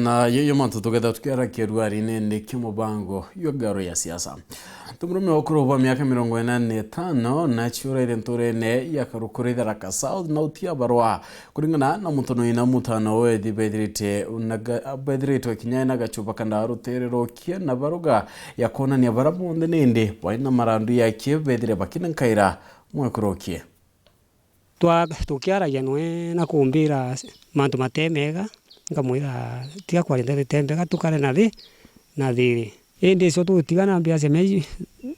na yeyo mantu tugenda tukiara kiruari nende kimubango yogaro ya siasa tumurume okuru wa miaka 45 na chura ile ntorene ya karukurida raka south na utia barwa kuringana na mutono ina mutano we dibedrite unaga bedrite kinyana gachupa kanda ruterero kia na baruga ya kona ni barabonde nende waina marandu ya kie bedire bakina nkaira mwekurokie tukiara yanwe na kumbira mantu matemega ngamwira tia kwalinde tembega tukare na thiri indi so tutigana mbia semeji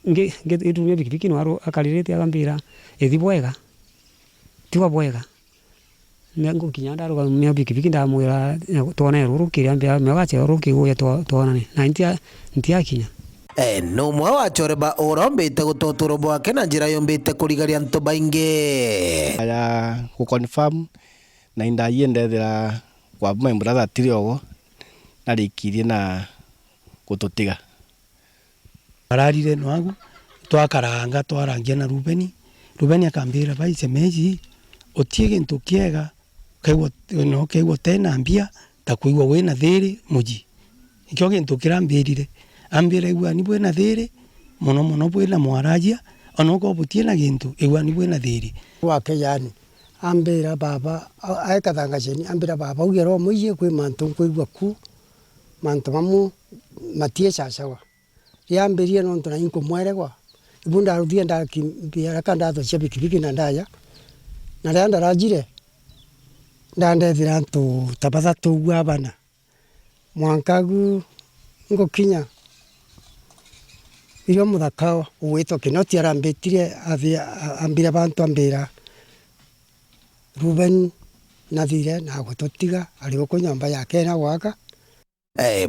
ngitumia bikibiki no akaririte agambira ethi bwega tiwa bwega nengo kinyanda ro mia bikibiki ndamwira tuone rurukire ambia mewache ruruki tuonane na ntia kinya no mwa wachoreba orombite gutotoro bwake na njira yombite kurigaria ntu bainge ya ku confirm na inda yendethera kwa membra that tiriogo na rikirie na gututiga ararire nwagu twakaranga twarangia na Rubeni akambira baise meji otie gintu kiega kegwo tena mbia takuigwa wena thiri muji ikyo gintu kirambirire ambire igwa ni bwena thiri muno bwena mwarajia onoko butie na gintu igwa ni bwena thiri wake yani ambira baba aikathanga cheni ambira baba ugero muiye kwi mantu kuigwa ku mantu mamu matie chachawa yambirie no ntona inko mweregwa ibunda ruthie ndakimbia kanda to chebikibiki na ndaya na randa rajire ndandethira ntu tabatha tugwa bana mwankagu ngokinya iyo muthaka uwito kinoti arambitire ambira bantu ambira Ruben na thire na gututiga ari uko nyamba yake na gwaka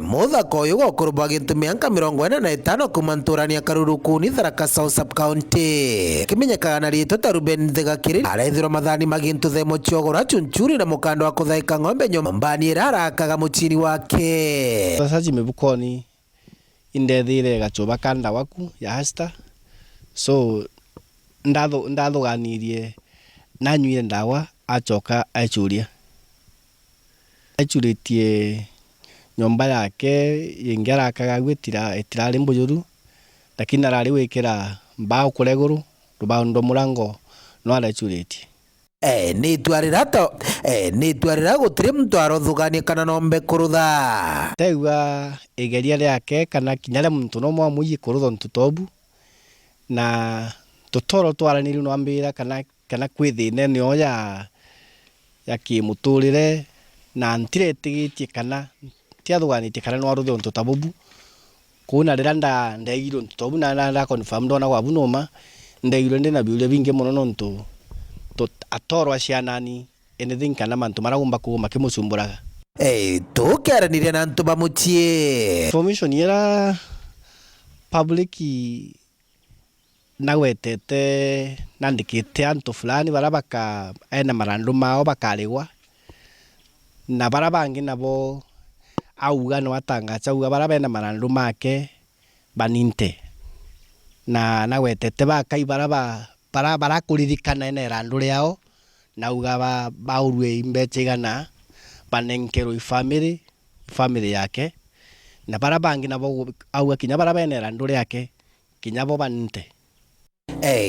muthako uyu gokurwa gintu miaka 45 kumanturania Karuruku ni Tharaka South Sub County kimenyekaga na rito ta Ruben Thegakiri arethirwo mathani magintu themo chiogora chunchuri na mukando wa kuthaika ng'ombe nyombani irarakaga muchini wake sasaji mebukoni indethire gachuba kanda waku ya hasta so ndathuganirie nanyuire ndawa achoka aichuria aichuritie nyomba yake yengera kagagwitira itirari mbujuru lakini arari wikira mbao kureguru rubando murango no araichuritie ni twarira gutire mtwaro thugani kana nombe kurutha tegwa igeria yake kana kinyare muntu no mwa muyi kurutha ntutobu na tutoro twaraniri no ambira kana kwithine ni oya ya kimuturire na ntiretigitie kana tiathuganitie kana no aruthe ntu tabubu kuna rira ndegiro ntutobu na confirm ndona gwa bunoma ndegiro ndina biuria bingi muno no ntu atoro acianani anything kana mantu maragumba kuma kimucumburaga tukiaranirie na ntu bamuchie information ira public nagwetete nandikite antu fulani barabaka ena marandu mao bakarigwa na barabangi nabo auga no atangacha auga barabena marandu make baninte na nagwetete bakai barakuririkana ene randu riao na uga baurwe imbechigana banenkerwo family yake na barabangi nabo auga kinya barabena randu riake kinya bo baninte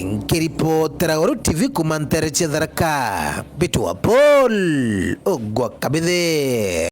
nkiripotera Goro TV kumantere Tharaka Bitu wa Paul Ogwa Kabithe.